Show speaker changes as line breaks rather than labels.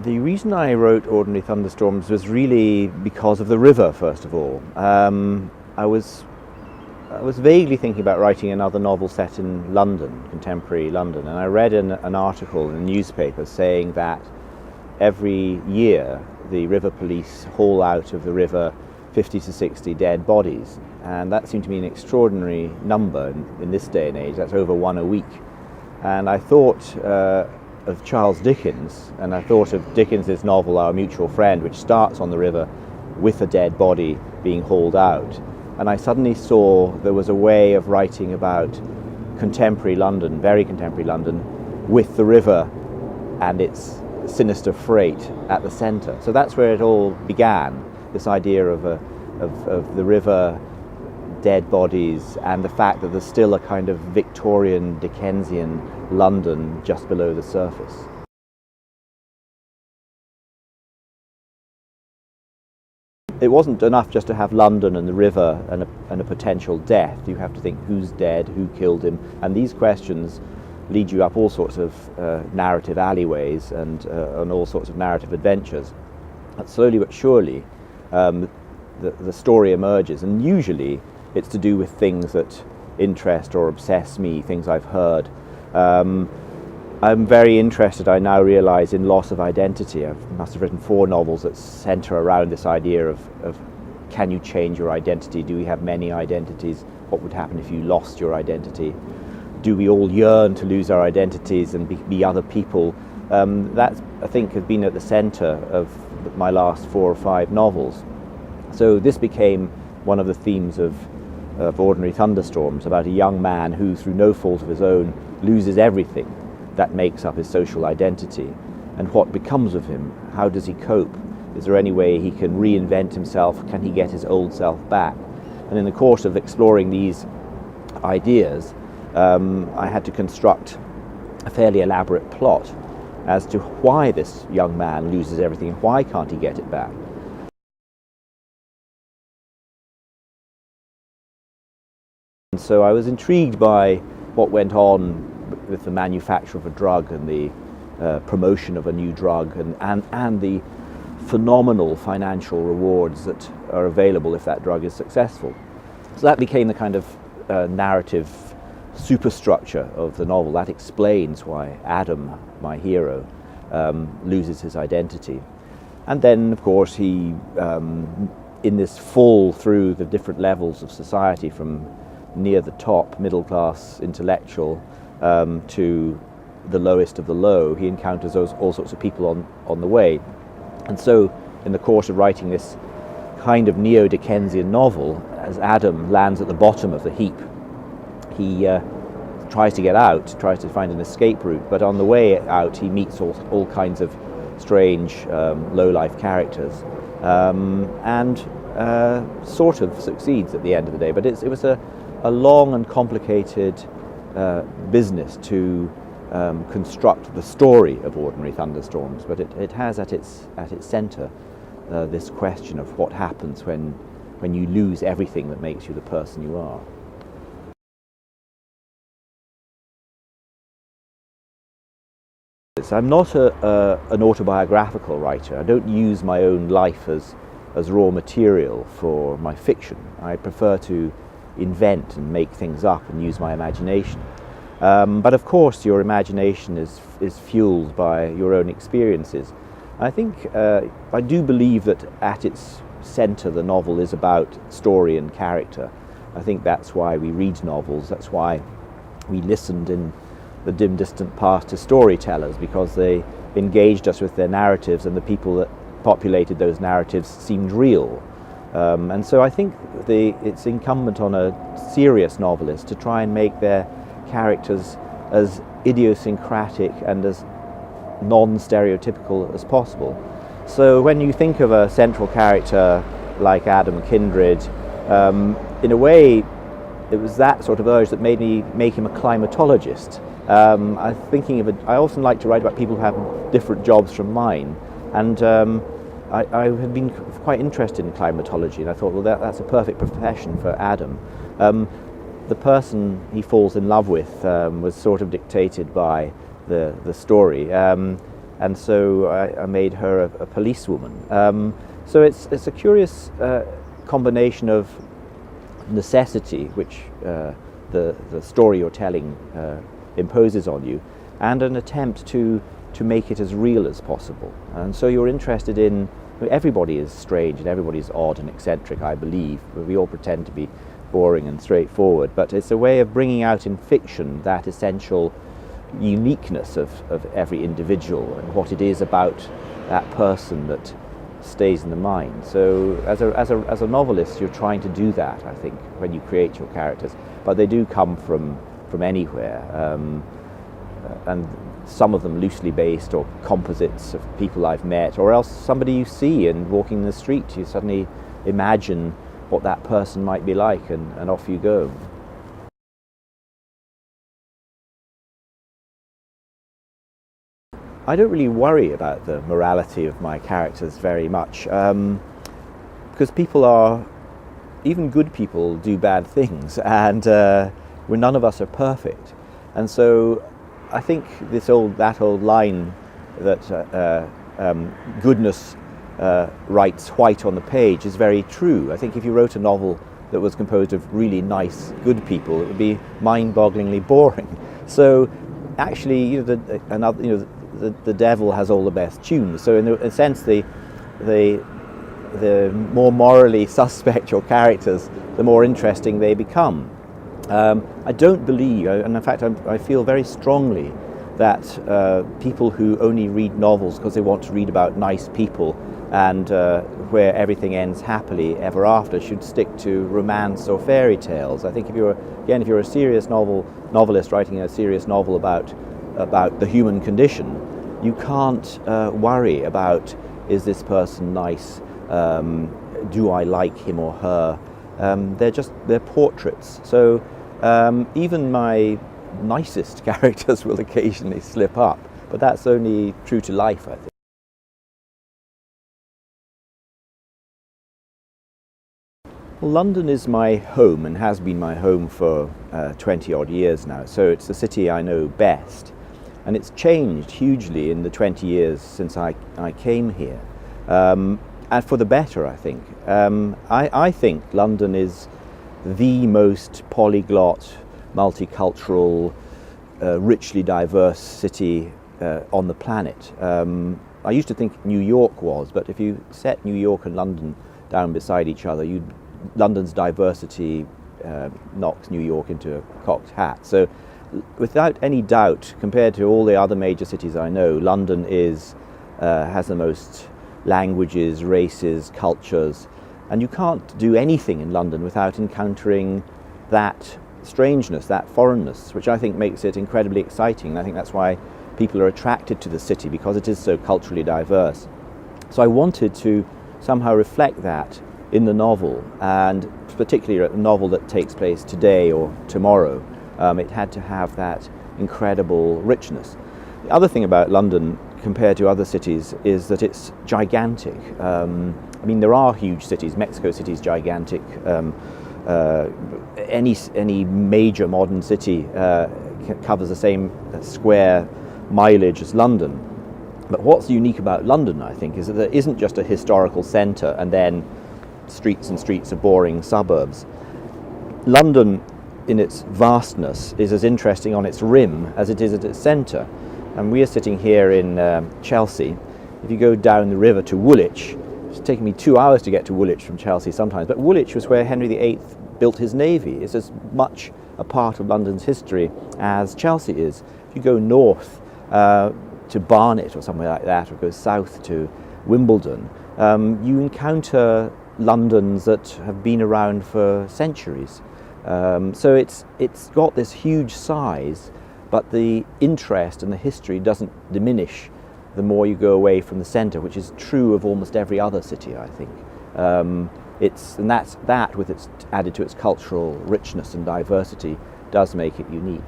The reason I wrote Ordinary Thunderstorms was really because of the river, first of all. I was vaguely thinking about writing another novel set in London, contemporary London, and I read an article in a newspaper saying that every year the river police haul out of the river 50 to 60 dead bodies, and that seemed to me an extraordinary number in this day and age. That's over one a week. And I thought of Charles Dickens, and I thought of Dickens's novel Our Mutual Friend, which starts on the river with a dead body being hauled out. And I suddenly saw there was a way of writing about contemporary London, very contemporary London, with the river and its sinister freight at the centre. So that's where it all began, this idea of the river, dead bodies, and the fact that there's still a kind of Victorian, Dickensian London just below the surface. It wasn't enough just to have London and the river and a potential death. You have to think who's dead, who killed him, and these questions lead you up all sorts of narrative alleyways and on all sorts of narrative adventures. But slowly but surely the story emerges, and usually it's to do with things that interest or obsess me, things I've heard. I'm very interested, I now realise, in loss of identity. I must have written 4 novels that centre around this idea of can you change your identity? Do we have many identities? What would happen if you lost your identity? Do we all yearn to lose our identities and be other people? That, I think, has been at the centre of my last 4 or 5 novels. So this became one of the themes of Ordinary Thunderstorms, about a young man who, through no fault of his own, loses everything that makes up his social identity. And what becomes of him? How does he cope? Is there any way he can reinvent himself? Can he get his old self back? And in the course of exploring these ideas, I had to construct a fairly elaborate plot as to why this young man loses everything and why can't he get it back. And so I was intrigued by what went on with the manufacture of a drug and the promotion of a new drug and the phenomenal financial rewards that are available if that drug is successful. So that became the kind of narrative superstructure of the novel. That explains why Adam, my hero, loses his identity. And then, of course, he, in this fall through the different levels of society, from near the top, middle class, intellectual, to the lowest of the low, he encounters all sorts of people on the way. And so, in the course of writing this kind of neo-Dickensian novel, as Adam lands at the bottom of the heap, he tries to get out, tries to find an escape route, but on the way out he meets all kinds of strange low-life characters, and sort of succeeds at the end of the day. But it was a long and complicated business to construct the story of Ordinary Thunderstorms, but it has at its centre this question of what happens when you lose everything that makes you the person you are. I'm not an autobiographical writer. I don't use my own life as raw material for my fiction. I prefer to invent and make things up and use my imagination. But of course your imagination is fueled by your own experiences. I think I do believe that at its centre the novel is about story and character. I think that's why we read novels, that's why we listened in the dim distant past to storytellers, because they engaged us with their narratives and the people that populated those narratives seemed real. And so I think it's incumbent on a serious novelist to try and make their characters as idiosyncratic and as non-stereotypical as possible. So when you think of a central character like Adam Kindred, in a way it was that sort of urge that made me make him a climatologist. I often like to write about people who have different jobs from mine, and I have been quite interested in climatology, and I thought, well, that's a perfect profession for Adam. The person he falls in love with was sort of dictated by the story. and so I made her a policewoman. So it's a curious combination of necessity, which the story you're telling imposes on you, and an attempt to make it as real as possible. And so you're interested in, everybody is strange and everybody's odd and eccentric, I believe. We all pretend to be boring and straightforward, but it's a way of bringing out in fiction that essential uniqueness of every individual and what it is about that person that stays in the mind. So as a novelist, you're trying to do that, I think, when you create your characters, but they do come from anywhere, and some of them loosely based or composites of people I've met, or else somebody you see and walking in the street, you suddenly imagine what that person might be like, and off you go. I don't really worry about the morality of my characters very much, because people are, even good people do bad things, and none of us are perfect. And so I think that old line that goodness writes white on the page is very true. I think if you wrote a novel that was composed of really nice, good people, it would be mind-bogglingly boring. So actually, the devil has all the best tunes. So in a sense, the more morally suspect your characters, the more interesting they become. I don't believe, and in fact I feel very strongly that people who only read novels because they want to read about nice people and where everything ends happily ever after should stick to romance or fairy tales. I think if you're a serious novelist writing a serious novel about the human condition, you can't worry about, is this person nice, do I like him or her. They're portraits. So even my nicest characters will occasionally slip up, but that's only true to life, I think. Well, London is my home and has been my home for 20 odd years now, so it's the city I know best, and it's changed hugely in the 20 years since I came here, and for the better, I think. I think London is the most polyglot, multicultural, richly diverse city on the planet. I used to think New York was, but if you set New York and London down beside each other, London's diversity knocks New York into a cocked hat. So without any doubt, compared to all the other major cities I know, London has the most languages, races, cultures, and you can't do anything in London without encountering that strangeness, that foreignness, which I think makes it incredibly exciting. And I think that's why people are attracted to the city, because it is so culturally diverse. So I wanted to somehow reflect that in the novel, and particularly a novel that takes place today or tomorrow. It had to have that incredible richness. The other thing about London compared to other cities is that it's gigantic. I mean, there are huge cities. Mexico City is gigantic. Any major modern city covers the same square mileage as London. But what's unique about London, I think, is that there isn't just a historical centre and then streets and streets of boring suburbs. London, in its vastness, is as interesting on its rim as it is at its centre. And we are sitting here in Chelsea. If you go down the river to Woolwich, it's taken me 2 hours to get to Woolwich from Chelsea sometimes, but Woolwich was where Henry VIII built his navy. It's as much a part of London's history as Chelsea is. If you go north to Barnet or somewhere like that, or go south to Wimbledon, you encounter Londons that have been around for centuries. So it's got this huge size, but the interest and the history doesn't diminish the more you go away from the centre, which is true of almost every other city, I think. And that with its added to its cultural richness and diversity does make it unique.